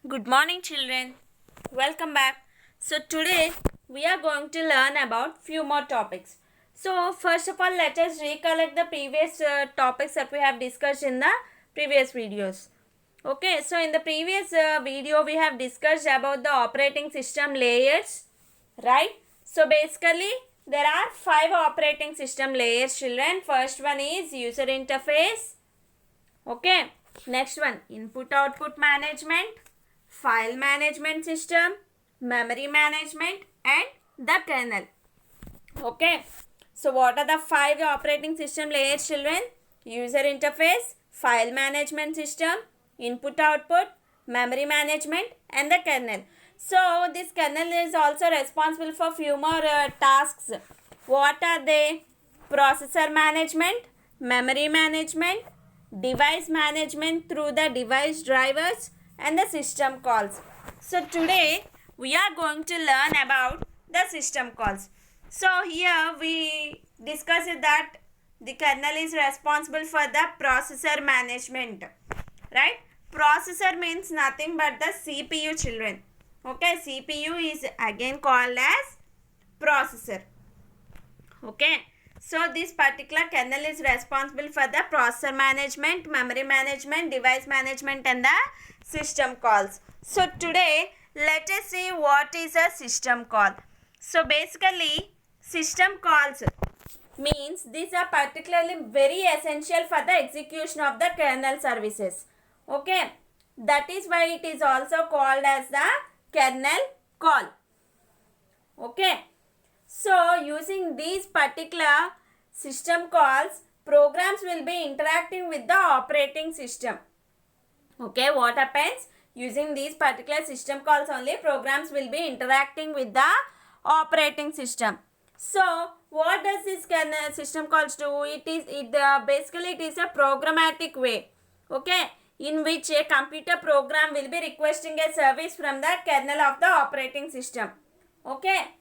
Good morning, children. Welcome back. So today we are going to learn about few more topics. So first of all, let us recollect the previous topics that we have discussed in the previous videos. Okay, so in the previous video we have discussed about the operating system layers, right? So basically there are 5 operating system layers, children. First one is user interface. Okay, next one input output management, file management system, memory management, and the kernel. Okay, so what are the 5 operating system layers, children? User interface, file management system, input output, memory management, and the kernel. So this kernel is also responsible for few more tasks. What are they? Processor management, memory management, device management through the device drivers, and the system calls. So today we are going to learn about the system calls. So here we discussed that the kernel is responsible for the processor management, right? Processor means nothing but the CPU, children. Okay, CPU is again called as processor. Okay, so this particular kernel is responsible for the processor management, memory management, device management, and the system calls. So today let us see what is a system call. So basically system calls means these are particularly very essential for the execution of the kernel services. Okay, that is why it is also called as the kernel call. Okay, so using these particular system calls, programs will be interacting with the operating system. Okay, what happens? Using these particular system calls only, programs will be interacting with the operating system. So what does this system calls do? Basically it is a programmatic way, okay, in which a computer program will be requesting a service from the kernel of the operating system, okay,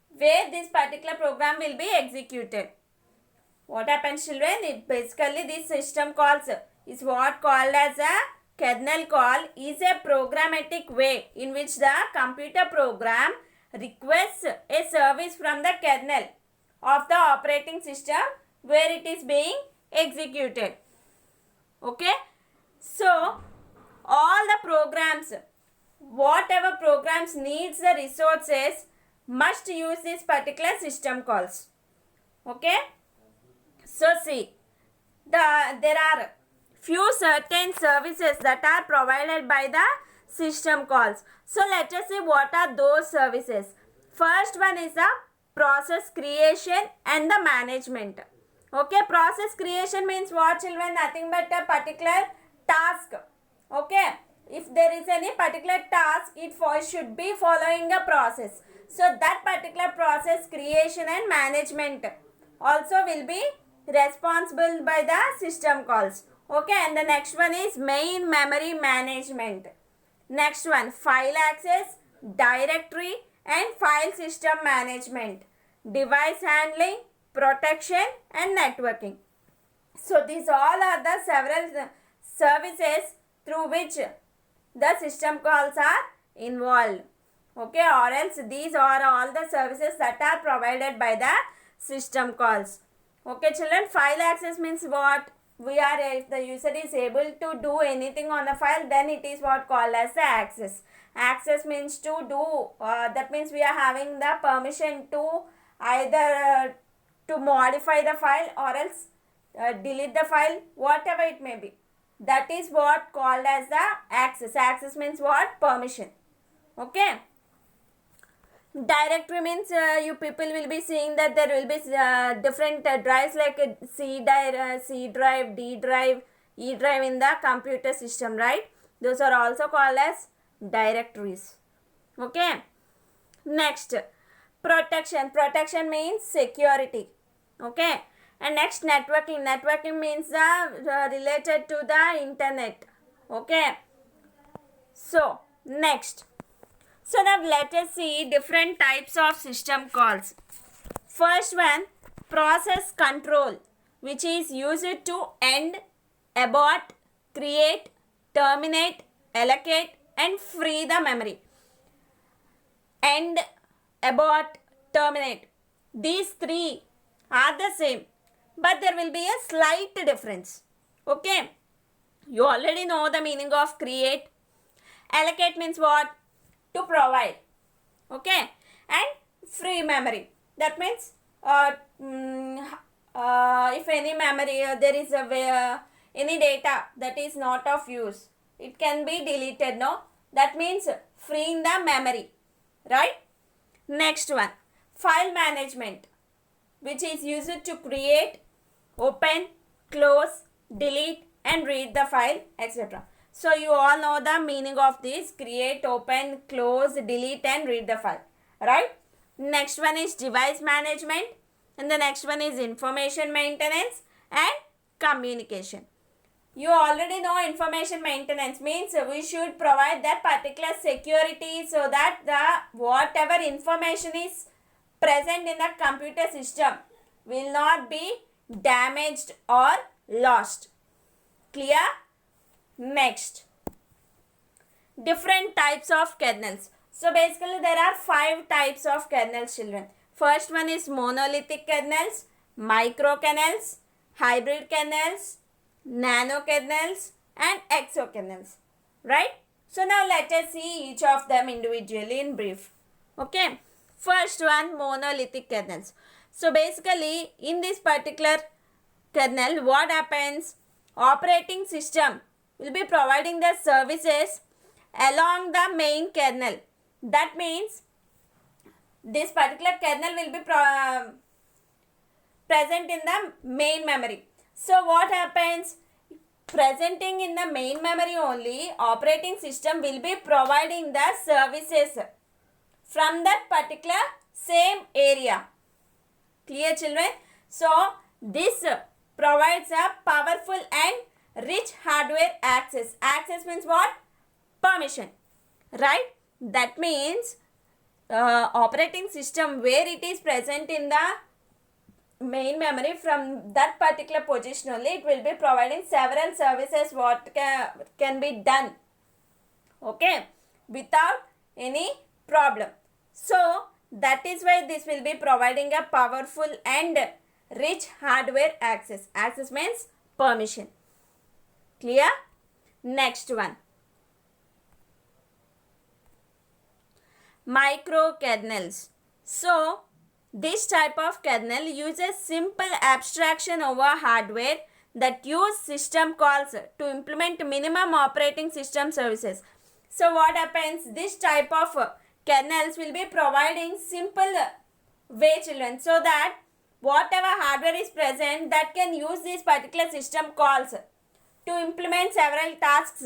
where this particular program will be executed. What happens, children? Basically this system calls is what called as a kernel call, is a programmatic way in which the computer program requests a service from the kernel of the operating system where it is being executed. Okay, so all the programs, whatever programs needs the resources, must use this particular system calls. Okay, so see, there are few certain services that are provided by the system calls. So let us see what are those services. First one is the process creation and the management. Okay, process creation means what, children? Nothing but a particular task. Okay, if there is any particular task, it should be following a process. So that particular process creation and management also will be responsible by the system calls. Okay, and the next one is main memory management. Next one, file access, directory, and file system management, device handling, protection, and networking. So these all are the several services through which the system calls are involved. Okay, or else these are all the services that are provided by the system calls. Okay, children, file access means what? If the user is able to do anything on the file, then it is what called as the access. Access means to do, that means we are having the permission to either to modify the file or else delete the file, whatever it may be. That is what called as the access. Access means what? Permission. Okay. Directory means you people will be seeing that there will be different drives like C drive, D drive, E drive in the computer system, right? Those are also called as directories. Okay. Next, protection. Protection means security. Okay. And next, networking. Networking means related to the internet. Okay. So next. So now let us see different types of system calls. First one, process control, which is used to end, abort, create, terminate, allocate, and free the memory. End, abort, terminate. These three are the same, but there will be a slight difference. Okay, you already know the meaning of create. Allocate means what? To provide. Okay, and free memory, that means if any memory there is any data that is not of use, it can be deleted. No, that means freeing the memory, right? Next one, file management, which is used to create, open, close, delete and read the file, etc. So you all know the meaning of this: create, open, close, delete and read the file, right? Next one is device management, and the next one is information maintenance and communication. You already know information maintenance means we should provide that particular security so that the whatever information is present in the computer system will not be damaged or lost. Clear? Next, different types of kernels. So basically there are 5 types of kernels, children. First one is monolithic kernels, micro kernels, hybrid kernels, nano kernels and exokernels, right? So now let us see each of them individually in brief. Okay, first one, monolithic kernels. So basically in this particular kernel, what happens? Operating system will be providing the services along the main kernel. That means this particular kernel will be present in the main memory. So what happens? Presenting in the main memory only, operating system will be providing the services from that particular same area. Clear, children? So this provides a powerful and rich hardware access. Access means what? Permission, right? That means operating system where it is present in the main memory, from that particular position only it will be providing several services what can be done, okay, without any problem. So that is why this will be providing a powerful and rich hardware access. Access means permission. Clear? Next one, microkernels. So this type of kernel uses simple abstraction over hardware that use system calls to implement minimum operating system services. So what happens? This type of kernels will be providing simple way, children, so that whatever hardware is present that can use this particular system calls to implement several tasks.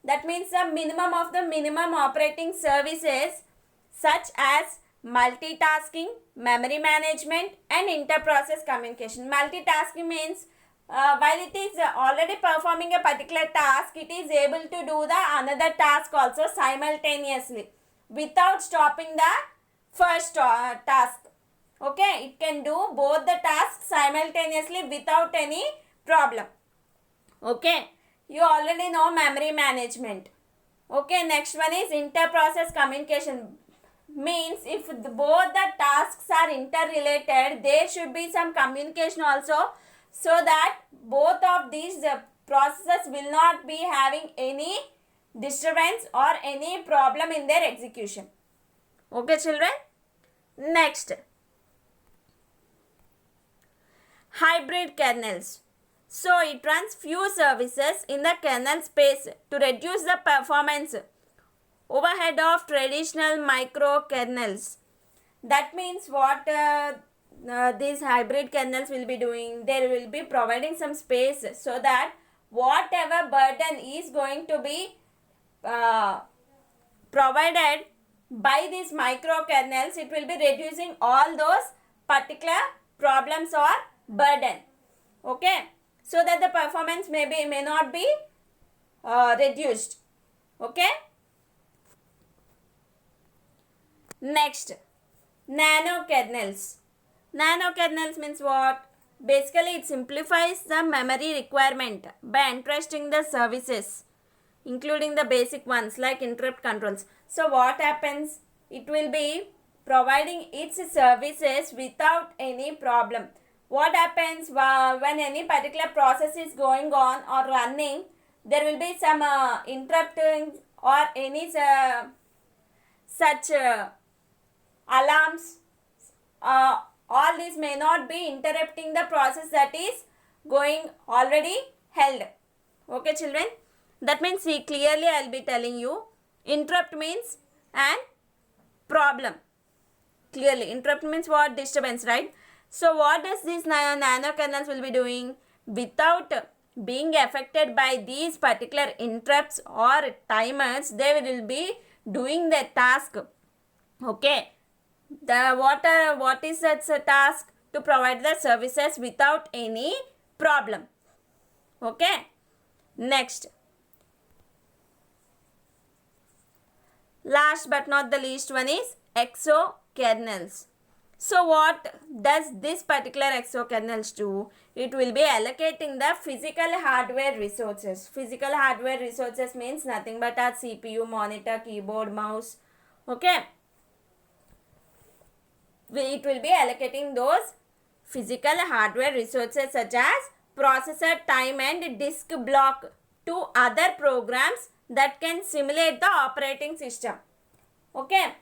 That means the minimum of the minimum operating services such as multitasking, memory management and inter-process communication. Multitasking means while it is already performing a particular task, it is able to do the another task also simultaneously without stopping the first task. Okay, it can do both the tasks simultaneously without any problem. Okay, you already know memory management. Okay, next one is inter-process communication. Means if both the tasks are interrelated, there should be some communication also, so that both of these processes will not be having any disturbance or any problem in their execution. Okay, children? Next, hybrid kernels. So it runs few services in the kernel space to reduce the performance overhead of traditional microkernels. That means what these hybrid kernels will be doing, they will be providing some space so that whatever burden is going to be provided by these microkernels, it will be reducing all those particular problems or burden. Okay, so that the performance may not be reduced. Okay. Next, nanokernels. Nanokernels means what? Basically, it simplifies the memory requirement by entrusting the services including the basic ones like interrupt controls. So what happens? It will be providing its services without any problem. What happens when any particular process is going on or running, there will be some interrupting or any such alarms. All these may not be interrupting the process that is going already held. Okay children, that means see clearly I will be telling you, interrupt means an problem. Clearly interrupt means what? Disturbance, right? So what does these nanokernels will be doing? Without being affected by these particular interrupts or timers, they will be doing their task. Okay, what is that task? To provide the services without any problem. Okay, next, last but not the least one is exokernels. So what does this particular exokernels do? It will be allocating the physical hardware resources. Physical hardware resources means nothing but our CPU, monitor, keyboard, mouse. Okay, it will be allocating those physical hardware resources such as processor, time and disk block to other programs that can simulate the operating system. Okay,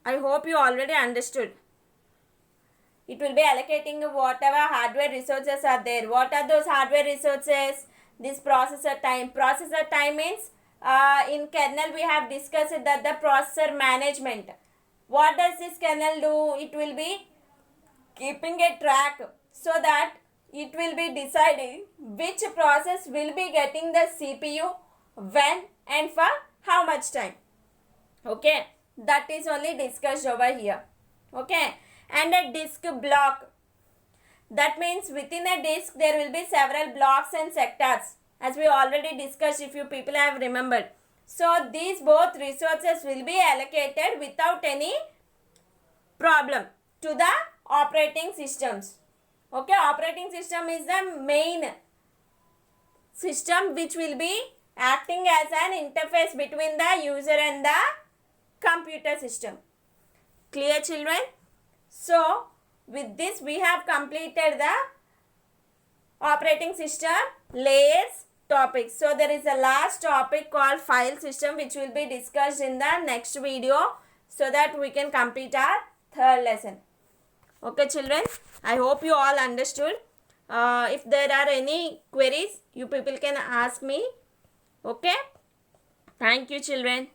I hope you already understood. It will be allocating whatever hardware resources are there. What are those hardware resources? This processor time. Processor time means in kernel we have discussed that the processor management. What does this kernel do? It will be keeping a track so that it will be deciding which process will be getting the CPU, when and for how much time. Okay, that is only discussed over here. Okay, and a disk block. That means within a disk there will be several blocks and sectors, as we already discussed if you people have remembered. So these both resources will be allocated without any problem to the operating systems. Okay, operating system is the main system which will be acting as an interface between the user and the computer system. Clear children? So with this we have completed the operating system layers topic. So there is a last topic called file system which will be discussed in the next video so that we can complete our third lesson. Okay children, I hope you all understood. If there are any queries, you people can ask me. Okay, thank you children.